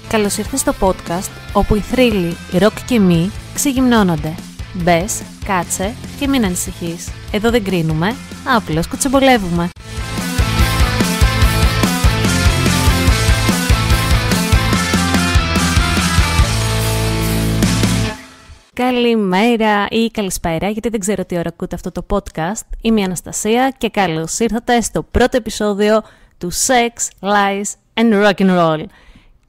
Καλώς ήρθες στο podcast όπου οι θρύλοι, οι ροκ και εμείς ξεγυμνώνονται. Μπες, κάτσε και μην ανησυχείς. Εδώ δεν κρίνουμε, απλώς κουτσομπολεύουμε. Καλημέρα ή καλησπέρα, γιατί δεν ξέρω τι ώρα ακούτε αυτό το podcast. Είμαι η Αναστασία και καλώς ήρθατε στο πρώτο επεισόδιο του Sex, Lies and Rock and Roll.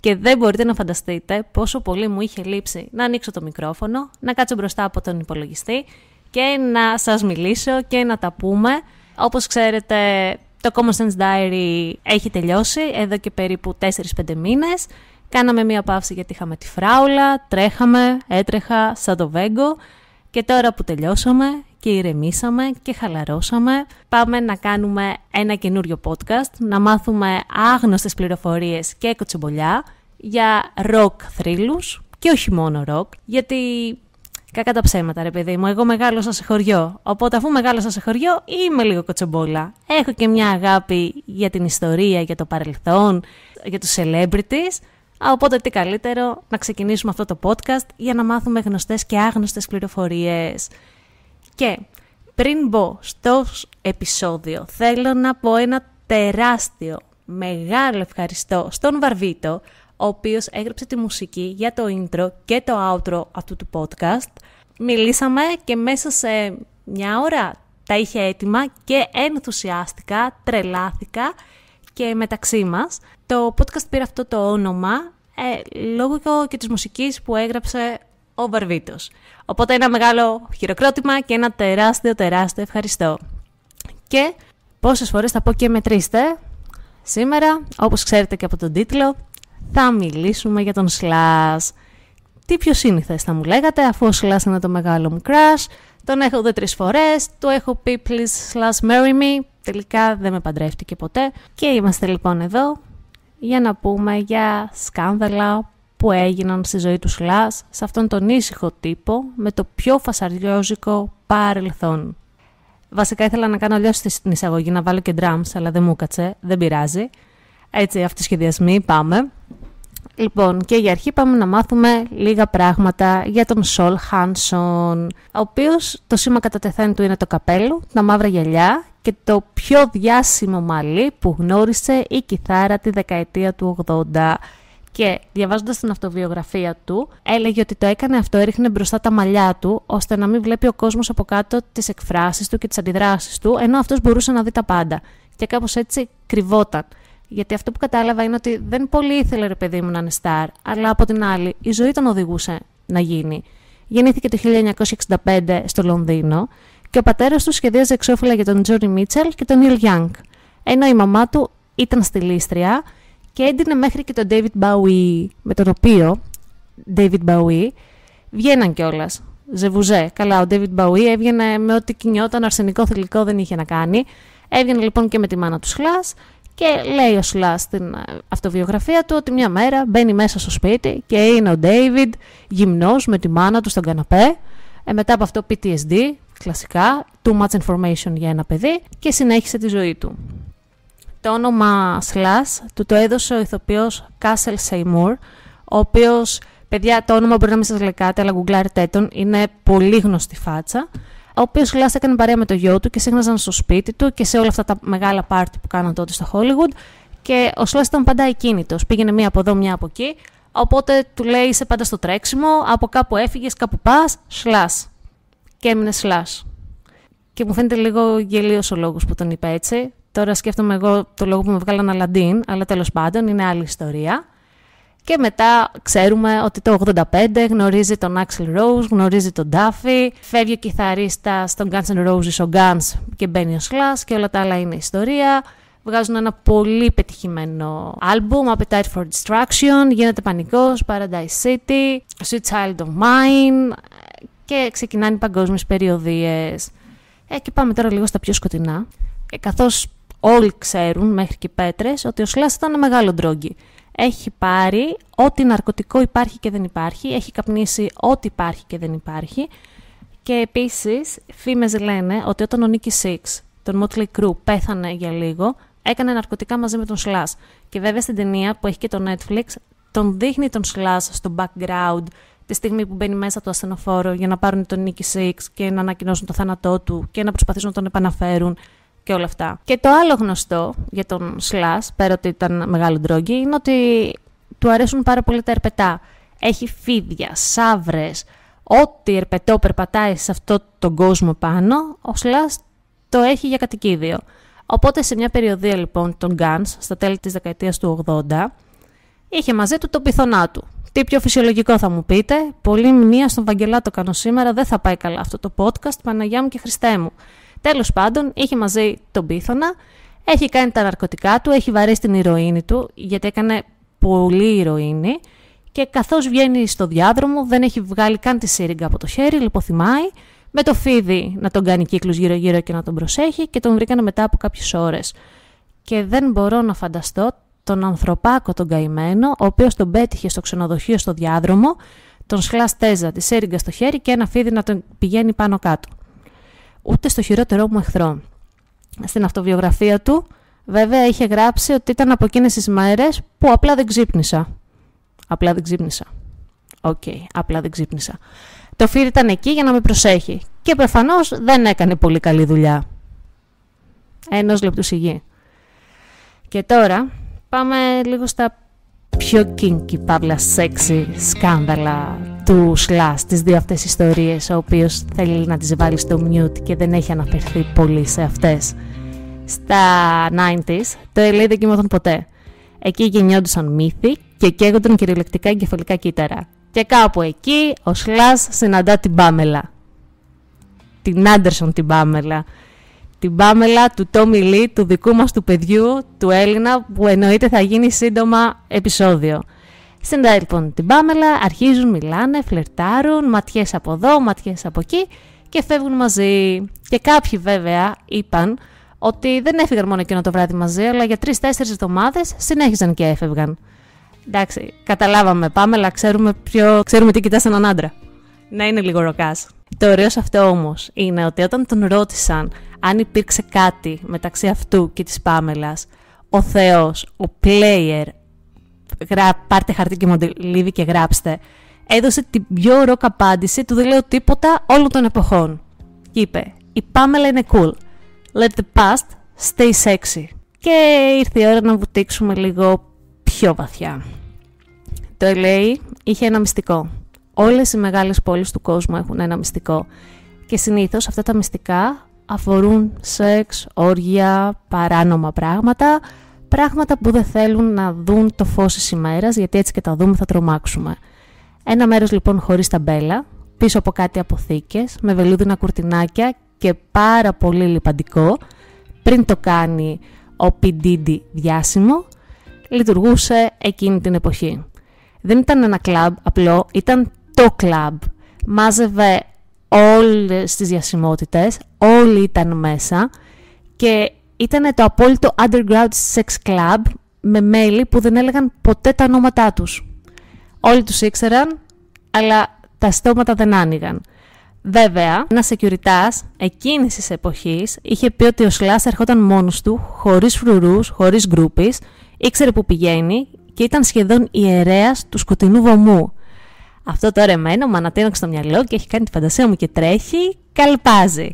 Και δεν μπορείτε να φανταστείτε πόσο πολύ μου είχε λείψει να ανοίξω το μικρόφωνο, να κάτσω μπροστά από τον υπολογιστή και να σας μιλήσω και να τα πούμε. Όπως ξέρετε, το Common Sense Diary έχει τελειώσει εδώ και περίπου 4-5 μήνες. Κάναμε μία παύση γιατί είχαμε τη φράουλα, τρέχαμε, έτρεχα σαν το Βέγκο και τώρα που τελειώσαμε και ηρεμήσαμε και χαλαρώσαμε, πάμε να κάνουμε ένα καινούριο podcast, να μάθουμε άγνωστες πληροφορίες και κοτσομπολιά για ροκ θρύλους και όχι μόνο ροκ, γιατί κακά τα ψέματα ρε παιδί μου, εγώ μεγάλωσα σε χωριό, οπότε αφού μεγάλωσα σε χωριό είμαι λίγο κοτσομπόλα. Έχω και μια αγάπη για την ιστορία, για το παρελθόν, για τους celebrities. Οπότε τι καλύτερο να ξεκινήσουμε αυτό το podcast για να μάθουμε γνωστές και άγνωστες πληροφορίες. Και πριν μπω στο επεισόδιο θέλω να πω ένα τεράστιο, μεγάλο ευχαριστώ στον Βαρβίτο, ο οποίος έγραψε τη μουσική για το intro και το outro αυτού του podcast. Μιλήσαμε και μέσα σε μια ώρα τα είχε έτοιμα και ενθουσιάστηκα, τρελάθηκα και μεταξύ μας. Το podcast πήρε αυτό το όνομα λόγω και της μουσικής που έγραψε ο Βαρβίτος. Οπότε ένα μεγάλο χειροκρότημα και ένα τεράστιο ευχαριστώ. Και πόσες φορές θα πω και μετρήστε, σήμερα, όπως ξέρετε και από τον τίτλο, θα μιλήσουμε για τον Slash. Τι πιο σύνηθες θα μου λέγατε, αφού ο Slash είναι το μεγάλο μου crush, τον έχω δει 3 φορές, του έχω πει please Slash marry me, τελικά δεν με παντρεύτηκε ποτέ. Και είμαστε λοιπόν εδώ για να πούμε για σκάνδαλα που έγιναν στη ζωή του Slash, σε αυτόν τον ήσυχο τύπο με το πιο φασαριόζικο παρελθόν. Βασικά ήθελα να κάνω αλλιώς στην εισαγωγή, να βάλω και drums, αλλά δεν μου κάτσε, δεν πειράζει. Έτσι, αυτοσχεδιασμοί, πάμε. Λοιπόν, και για αρχή πάμε να μάθουμε λίγα πράγματα για τον Sol Hanson, ο οποίος το σήμα κατά τεθέν του είναι το καπέλο, τα μαύρα γυαλιά και το πιο διάσημο μαλλί που γνώρισε η κιθάρα τη δεκαετία του 80. Και διαβάζοντας την αυτοβιογραφία του, έλεγε ότι το έκανε αυτό, έριχνε μπροστά τα μαλλιά του, ώστε να μην βλέπει ο κόσμος από κάτω τις εκφράσεις του και τις αντιδράσεις του, ενώ αυτός μπορούσε να δει τα πάντα. Και κάπως έτσι κρυβόταν. Γιατί αυτό που κατάλαβα είναι ότι δεν πολύ ήθελε ρε παιδί μου να είναι star, αλλά από την άλλη η ζωή τον οδηγούσε να γίνει. Γεννήθηκε το 1965 στο Λονδίνο και ο πατέρας του σχεδίαζε εξώφυλλα για τον Τζόνι Μίτσελ και τον Νίλ Γιάνγκ, ενώ η μαμά του ήταν στιλίστρια και έντυνε μέχρι και τον David Bowie, με τον οποίο David Bowie βγαίναν κιόλας. Ζεβουζέ. Καλά, ο David Bowie έβγαινε με ό,τι κινιόταν, αρσενικό θηλυκό δεν είχε να κάνει. Έβγαινε λοιπόν και με τη μάνα του Slash και λέει ο Slash στην αυτοβιογραφία του ότι μια μέρα μπαίνει μέσα στο σπίτι και είναι ο David γυμνός με τη μάνα του στον καναπέ. Μετά από αυτό PTSD, κλασικά, too much information για ένα παιδί και συνέχισε τη ζωή του. Το όνομα Slash του το έδωσε ο ηθοποιός Castle Seymour, ο οποίος, παιδιά, το όνομα μπορεί να μην σας λέει κάτι, αλλά γκουγκλάρετε τον, είναι πολύ γνωστή φάτσα, ο οποίος Slash έκανε παρέα με το γιο του και σύγχναζαν στο σπίτι του και σε όλα αυτά τα μεγάλα πάρτι που κάναν τότε στο Hollywood και ο Slash ήταν πάντα ακίνητος, πήγαινε μία από εδώ, μία από εκεί, οπότε του λέει είσαι πάντα στο τρέξιμο, από κάπου έφυγες, κάπου πας, Slash. Και έμεινε Slash. Και μου φαίνεται λίγο γελίος ο λόγος που τον είπε έτσι. Τώρα σκέφτομαι εγώ το λόγο που με βγάλαν Αλαντίν, αλλά τέλος πάντων είναι άλλη ιστορία. Και μετά ξέρουμε ότι το 85 γνωρίζει τον Axl Rose, γνωρίζει τον Duffy, φεύγει ο κιθαρίστας στον Guns N' Roses ο Guns και μπαίνει ο Slash και όλα τα άλλα είναι ιστορία. Βγάζουν ένα πολύ πετυχημένο άλμπουμ, Appetite for Destruction, γίνεται πανικός, Paradise City, Sweet Child of Mine και ξεκινάνε οι παγκόσμιες περιοδίες. Και πάμε τώρα λίγο στα πιο σκοτεινά. Καθώς όλοι ξέρουν μέχρι και οι πέτρες ότι ο Slash ήταν ένα μεγάλο ντρόγκι. Έχει πάρει ό,τι ναρκωτικό υπάρχει και δεν υπάρχει, έχει καπνίσει ό,τι υπάρχει και δεν υπάρχει και επίσης φήμες λένε ότι όταν ο Nicky Six, τον Motley Crue, πέθανε για λίγο, έκανε ναρκωτικά μαζί με τον Slash. Και βέβαια στην ταινία που έχει και το Netflix τον δείχνει τον Slash στο background τη στιγμή που μπαίνει μέσα το ασθενοφόρο για να πάρουν τον Nikki Sixx και να ανακοινώσουν το θάνατό του και να προσπαθήσουν να τον επαναφέρουν και όλα αυτά. Και το άλλο γνωστό για τον Slash, πέρα ότι ήταν μεγάλο ντρόγκι, είναι ότι του αρέσουν πάρα πολύ τα ερπετά. Έχει φίδια, σαύρες, ό,τι ερπετό περπατάει σε αυτό τον κόσμο πάνω, ο Slash το έχει για κατοικίδιο. Οπότε σε μια περιοδία λοιπόν των Guns, στα τέλη της δεκαετίας του 80, είχε μαζί του τον πυθωνά του. Τι πιο φυσιολογικό θα μου πείτε, πολύ μνήμα στον Βαγγελά το κάνω σήμερα, δεν θα πάει καλά αυτό το podcast, Παναγιά μου και Χριστέ μου. Τέλος πάντων, είχε μαζί τον πύθωνα, έχει κάνει τα ναρκωτικά του, έχει βαρέσει την ηρωίνη του, γιατί έκανε πολύ ηρωίνη και καθώς βγαίνει στο διάδρομο δεν έχει βγάλει καν τη σύριγγα από το χέρι, λιποθυμάει, με το φίδι να τον κάνει κύκλους γύρω-γύρω και να τον προσέχει και τον βρήκανε μετά από κάποιες ώρες. Και δεν μπορώ να φανταστώ τον ανθρωπάκο τον καημένο, ο οποίος τον πέτυχε στο ξενοδοχείο στο διάδρομο, τον σλαστέζα τη σέριγγα στο χέρι και ένα φίδι να τον πηγαίνει πάνω κάτω. Ούτε στο χειρότερό μου εχθρό. Στην αυτοβιογραφία του, βέβαια, είχε γράψει ότι ήταν από εκείνες τις μέρες που απλά δεν ξύπνησα. Απλά δεν ξύπνησα. Οκ, απλά δεν ξύπνησα. Το φίδι ήταν εκεί για να με προσέχει και προφανώς δεν έκανε πολύ καλή δουλειά. Ενός λεπτού σιγή. Και τώρα πάμε λίγο στα πιο kinky, παύλα sexy σκάνδαλα του Slash, τις δύο αυτές ιστορίες, ο οποίος θέλει να τις βάλει στο mute και δεν έχει αναφερθεί πολύ σε αυτές. Στα 90s το LA δεν κοιμόταν ποτέ. Εκεί γεννιόντουσαν μύθοι και καίγονταν κυριολεκτικά εγκεφαλικά κύτταρα. Και κάπου εκεί ο Slash συναντά την Πάμελα. Την Άντερσον την Πάμελα. Την Πάμελα του Τόμι Λι, του δικού μας του παιδιού, του Έλληνα, που εννοείται θα γίνει σύντομα επεισόδιο. Συναντάει λοιπόν την Πάμελα, αρχίζουν, μιλάνε, φλερτάρουν, ματιές από εδώ, ματιές από εκεί και φεύγουν μαζί. Και κάποιοι βέβαια είπαν ότι δεν έφυγαν μόνο εκείνο το βράδυ μαζί, αλλά για 3-4 εβδομάδες συνέχιζαν και έφευγαν. Εντάξει, καταλάβαμε, Πάμελα, ξέρουμε τι κοιτάς έναν άντρα. Να είναι λίγο ροκάς. Το ωραίο σε αυτό όμως είναι ότι όταν τον ρώτησαν αν υπήρξε κάτι μεταξύ αυτού και της Πάμελας, ο Θεός, ο player, πάρτε χαρτί και μοντελίδι και γράψτε, έδωσε την πιο ροκ απάντηση του «δεν λέω τίποτα» όλων των εποχών. Και είπε «η Πάμελα είναι cool, let the past stay sexy». Και ήρθε η ώρα να βουτήξουμε λίγο πιο βαθιά. Το LA είχε ένα μυστικό. Όλες οι μεγάλες πόλεις του κόσμου έχουν ένα μυστικό. Και συνήθως αυτά τα μυστικά αφορούν σεξ, όργια, παράνομα πράγματα, πράγματα που δεν θέλουν να δουν το φως της ημέρας, γιατί έτσι και τα δούμε θα τρομάξουμε. Ένα μέρος λοιπόν χωρίς ταμπέλα, πίσω από κάτι αποθήκες, με βελούδινα κουρτινάκια και πάρα πολύ λιπαντικό, πριν το κάνει ο P. Diddy διάσημο, λειτουργούσε εκείνη την εποχή. Δεν ήταν ένα κλαμπ απλό, ήταν το κλαμπ. Μάζευε όλες τις διασημότητες, όλοι ήταν μέσα και ήταν το απόλυτο underground sex club με μέλη που δεν έλεγαν ποτέ τα ονόματά τους. Όλοι τους ήξεραν, αλλά τα στόματα δεν άνοιγαν. Βέβαια, ένας σεκιουριτάς εκείνης της εποχής είχε πει ότι ο Slash ερχόταν μόνος του, χωρίς φρουρούς, χωρίς γκρούπις, ήξερε που πηγαίνει και ήταν σχεδόν ιερέας του σκοτεινού βωμού. Αυτό τώρα εμένα μου ανατείναξε στο μυαλό και έχει κάνει τη φαντασία μου και τρέχει, καλπάζει.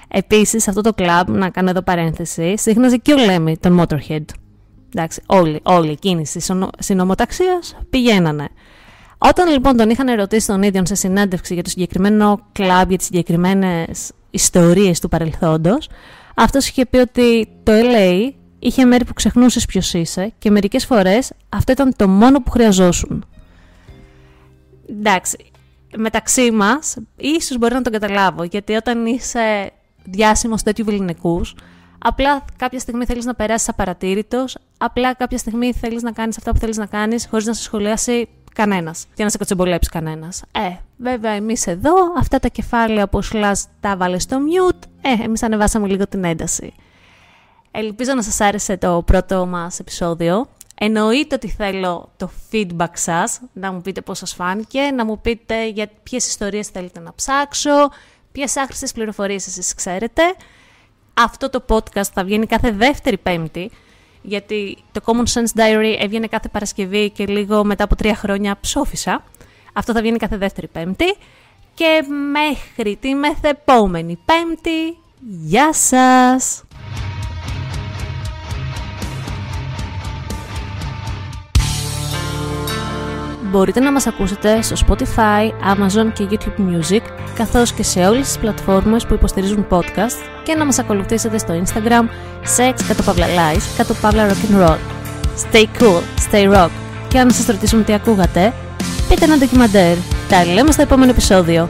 Επίσης, αυτό το κλαμπ, να κάνω εδώ παρένθεση, σύχναζε και ο Λέμι, τον Motorhead. Εντάξει, όλοι εκείνης της συνομοταξίας πηγαίνανε. Όταν λοιπόν τον είχαν ερωτήσει τον ίδιο σε συνέντευξη για το συγκεκριμένο κλαμπ, για τις συγκεκριμένες ιστορίες του παρελθόντος, αυτός είχε πει ότι το LA είχε μέρη που ξεχνούσες ποιος είσαι και μερικές φορές αυτό ήταν το μόνο που χρειαζόσουν. Εντάξει, μεταξύ μας ίσως μπορεί να τον καταλάβω, γιατί όταν είσαι διάσημος τέτοιου βεληνικούς, απλά κάποια στιγμή θέλεις να περάσεις απαρατήρητος, απλά κάποια στιγμή θέλεις να κάνεις αυτά που θέλεις να κάνεις χωρίς να σε σχολιάσει κανένας και να σε κοτσεμπολέψει κανένας. Βέβαια εμείς εδώ, αυτά τα κεφάλαια που Slash τα βάλε στο mute, εμείς ανεβάσαμε λίγο την ένταση. Ελπίζω να σας άρεσε το πρώτο μας επεισόδιο. Εννοείται ότι θέλω το feedback σας, να μου πείτε πώς σας φάνηκε, να μου πείτε για ποιες ιστορίες θέλετε να ψάξω, ποιες άχρηστες πληροφορίες εσείς ξέρετε. Αυτό το podcast θα βγαίνει κάθε δεύτερη Πέμπτη, γιατί το Common Sense Diary έβγαινε κάθε Παρασκευή και λίγο μετά από 3 χρόνια ψόφισα. Αυτό θα βγαίνει κάθε δεύτερη Πέμπτη. Και μέχρι τη μεθεπόμενη Πέμπτη, γεια σας! Μπορείτε να μας ακούσετε στο Spotify, Amazon και YouTube Music, καθώς και σε όλες τις πλατφόρμες που υποστηρίζουν podcast και να μας ακολουθήσετε στο Instagram sex_lies_rock'n'roll. Stay cool, stay rock. Και αν σας ρωτήσουμε τι ακούγατε, πείτε ένα ντοκιμαντέρ. Τα λέμε στο επόμενο επεισόδιο.